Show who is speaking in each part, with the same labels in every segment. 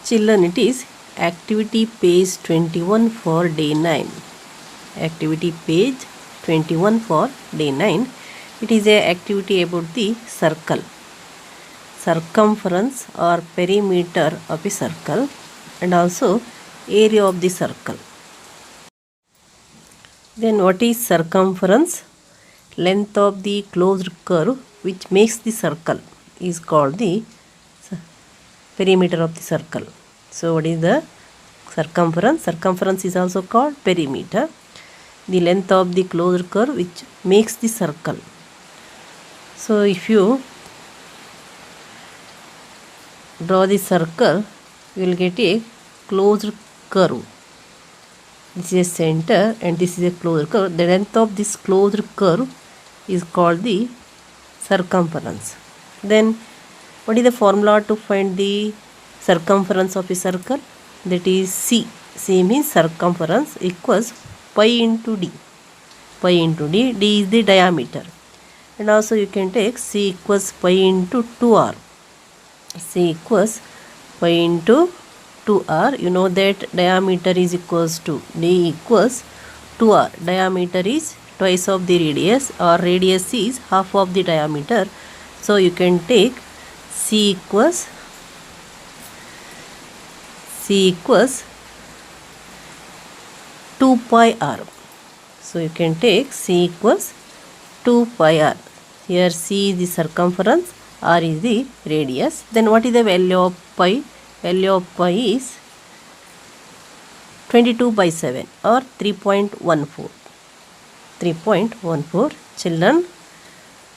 Speaker 1: Children, it is activity page 21 for day 9. Activity page 21 for day 9. It is a activity about the circle, circumference or perimeter of a circle, and also area of the circle. Then what is circumference? Length of the closed curve which makes the circle is called the perimeter of the circle. So what is the circumference? Circumference is also called perimeter. The length of the closed curve which makes the circle. So if you draw the circle, you will get a closed curve. This is a center and this is a closed curve. The length of this closed curve is called the circumference. Then what is the formula to find the circumference of a circle? That is C. C means circumference equals pi into D. Pi into D. D is the diameter. And also you can take C equals pi into 2R. C equals pi into 2R. You know that diameter is equals to D equals 2R. Diameter is twice of the radius, or radius is half of the diameter. So you can take C equals 2 pi r. So you can take C equals 2 pi r. Here C is the circumference, r is the radius. Then what is the value of pi? Value of pi is 22 by 7 or 3.14. 3.14. Children,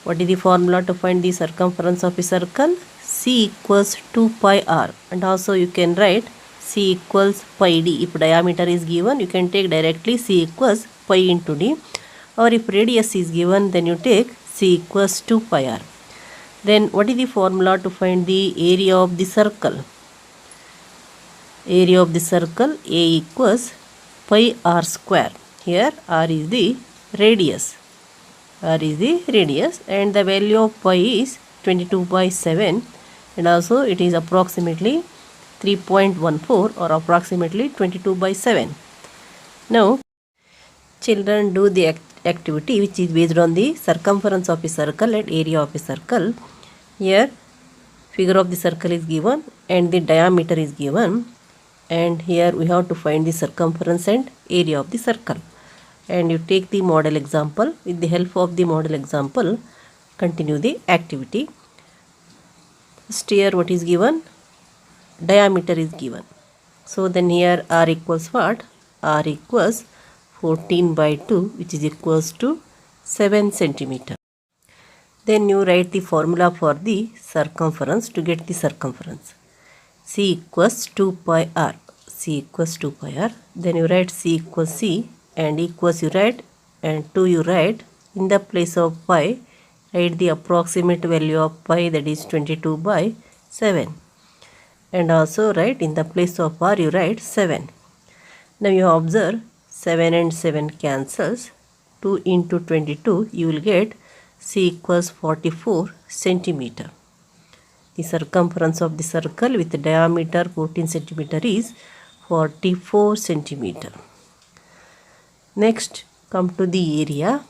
Speaker 1: what is the formula to find the circumference of a circle? C equals 2 pi r, and also you can write C equals pi d. If diameter is given, you can take directly C equals pi into d, or if radius is given, then you take C equals 2 pi r. Then what is the formula to find the area of the circle? Area of the circle, A equals pi r square. Here r is the radius. R is the radius, and the value of pi is 22 by 7, and also it is approximately 3.14 or approximately 22 by 7. Now children, do the activity which is based on the circumference of a circle and area of a circle. Here figure of the circle is given and the diameter is given, and here we have to find the circumference and area of the circle. And you take the model example. With the help of the model example, continue the activity. First here what is given? Diameter is given. So then here r equals what? R equals 14 by 2, which is equals to 7 centimeter. Then you write the formula for the circumference to get the circumference. C equals 2 pi r. C equals 2 pi r. Then you write C equals C, and equals you write, and 2 you write. In the place of pi, write the approximate value of pi, that is 22 by 7. And also write in the place of r, you write 7. Now you observe 7 and 7 cancels. 2 into 22, you will get C equals 44 centimeter. The circumference of the circle with the diameter 14 centimeter is 44 centimeter. Next, come to the area.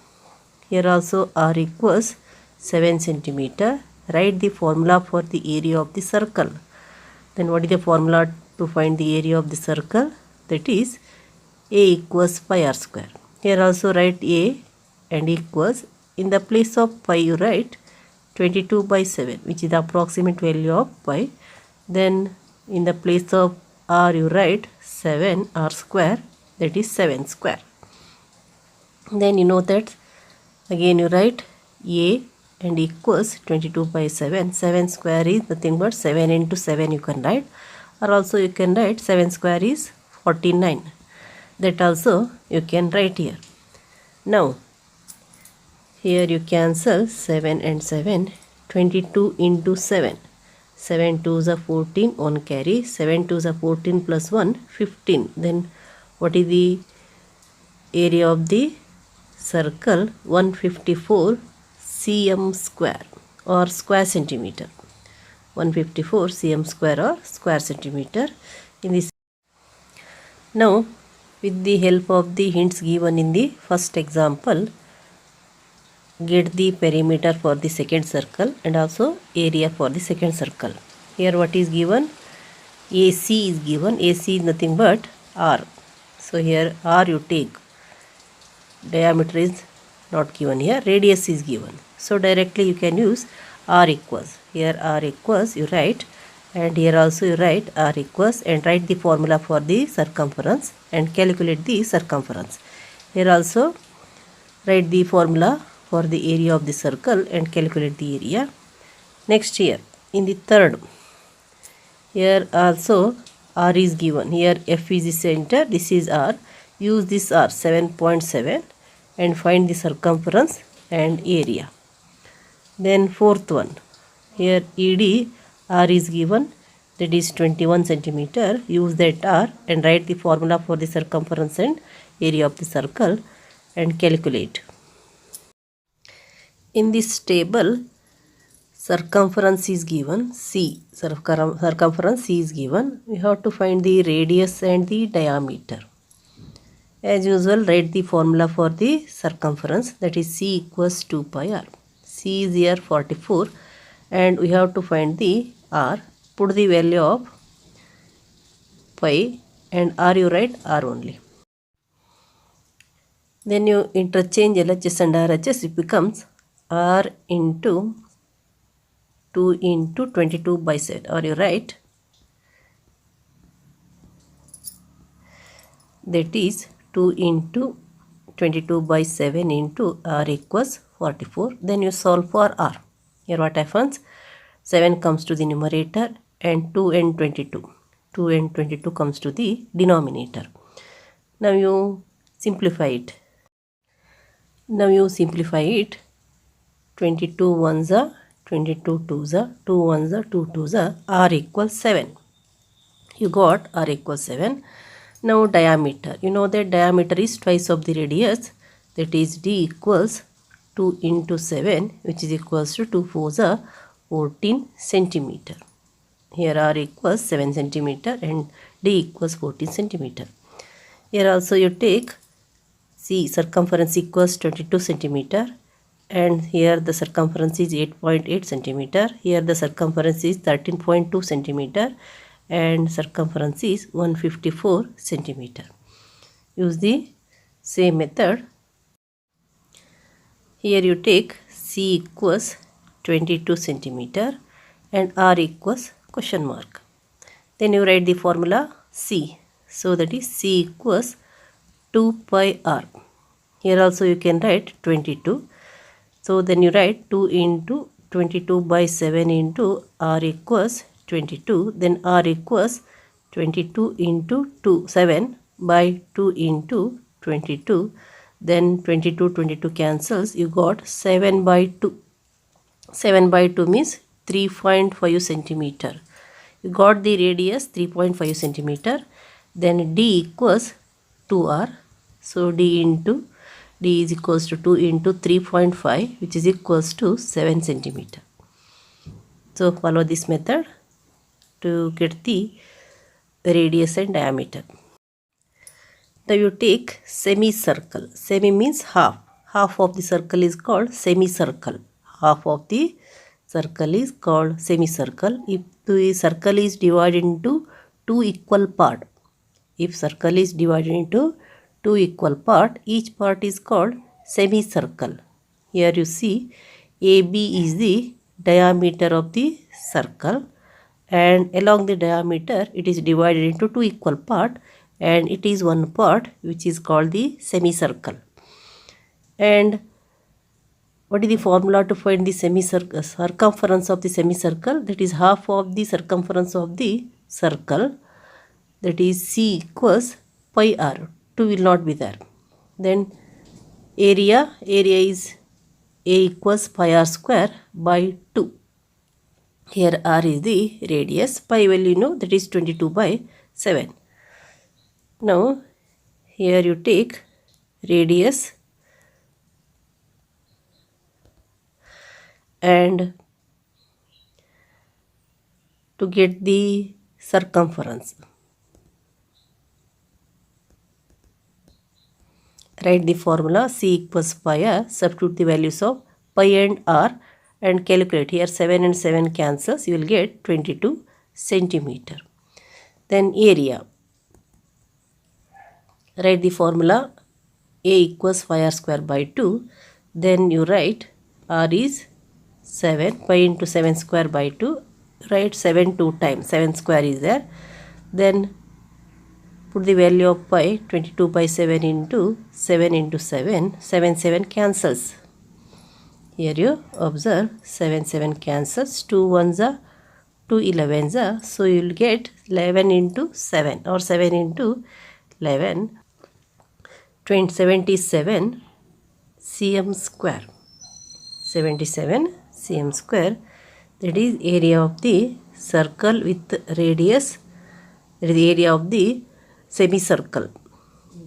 Speaker 1: Here also r equals 7 centimeter. Write the formula for the area of the circle. Then what is the formula to find the area of the circle? That is A equals pi r square. Here also write A and equals. In the place of pi you write 22 by 7, which is the approximate value of pi. Then in the place of r you write 7 r square, that is 7 square. Then you know that again you write A and equals 22 by 7. 7 square is nothing but 7 into 7 you can write, or also you can write 7 square is 49. That also you can write here. Now here you cancel 7 and 7. 22 into 7. 7 2s are 14, 1 carry. 7 2s are 14 plus 1, 15. Then what is the area of the circle? 154 cm square or square centimeter. 154 cm square or square centimeter in this. Now with the help of the hints given in the first example, get the perimeter for the second circle and also area for the second circle. Here what is given? AC is given. AC is nothing but R. So here R you take. Diameter is not given here. Radius is given. So directly you can use R equals. Here R equals you write, and here also you write R equals and write the formula for the circumference and calculate the circumference. Here also write the formula for the area of the circle and calculate the area. Next here in the third, here also R is given. Here F is the center, this is R. Use this R 7.7 and find the circumference and area. Then fourth one, here ED R is given, that is 21 centimeter. Use that R and write the formula for the circumference and area of the circle and calculate. In this table, circumference is given C. Circumference C is given. We have to find the radius and the diameter. As usual, write the formula for the circumference, that is C equals 2 pi r. C is here 44 and we have to find the r. Put the value of pi and r you write r only. Then you interchange LHS and RHS, it becomes r into 2 into 22 by 7, or you write that is 2 into 22 by 7 into r equals 44. Then you solve for r. Here what happens? 7 comes to the numerator and 2 and 22. 2 and 22 comes to the denominator. Now you simplify it. 22 ones are 22 twos are 2 ones are 2 twos are r equals 7. You got r equals 7. Now diameter. You know that diameter is twice of the radius, that is d equals 2 into 7, which is equals to 2 fours are 14 centimeter. Here r equals 7 centimeter and d equals 14 centimeter. Here also you take C, circumference equals 22 centimeter, and here the circumference is 8.8 centimeter. Here the circumference is 13.2 centimeter and circumference is 154 centimeter. Use the same method. Here you take C equals 22 centimeter and R equals question mark. Then you write the formula C. So that is C equals 2 pi r. Here also you can write 22. So then you write 2 into 22 by 7 into r equals 22. Then r equals 22 into 2, 7 by 2 into 22. Then 22 cancels. You got 7 by 2. 7 by 2 means 3.5 centimeter. You got the radius 3.5 centimeter. Then d equals 2r. So d is equals to 2 into 3.5, which is equals to 7 centimeter. So follow this method to get the radius and diameter. Now you take semicircle. Semi means half. Half of the circle is called semicircle. Half of the circle is called semicircle. If the circle is divided into two equal parts, if circle is divided into two equal parts, each part is called semicircle. Here you see AB is the diameter of the circle, and along the diameter it is divided into two equal parts, and it is one part which is called the semicircle. And what is the formula to find the circumference of the semicircle? That is half of the circumference of the circle, that is C equals pi r. 2 will not be there. Then area is A equals pi r square by 2. Here r is the radius, pi value you know, that is 22 by 7. Now here you take radius and to get the circumference. Write the formula C equals pi r, substitute the values of pi and r and calculate. Here 7 and 7 cancels, you will get 22 centimeter. Then area. Write the formula A equals pi r square by 2. Then you write r is 7, pi into 7 square by 2. Write 7 2 times, 7 square is there. Then put the value of pi, 22 by 7 into 7, 7 7 cancels. Here you observe 7 7 cancels, 2 1s are 2 11s are, so you will get 11 into 7 or 7 into 11, 77 cm square. 77 cm square, that is area of the circle with radius, that is the area of the semicircle.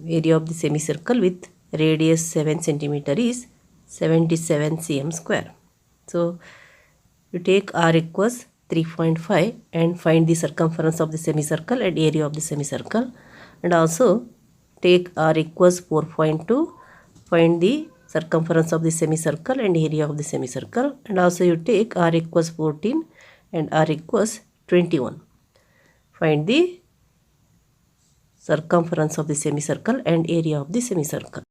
Speaker 1: Area of the semicircle with radius 7 centimeter is 77 cm square. So you take r equals 3.5 and find the circumference of the semicircle and area of the semicircle, and also take r equals 4.2, find the circumference of the semicircle and area of the semicircle, and also you take r equals 14 and r equals 21. Find the circumference of the semicircle and area of the semicircle.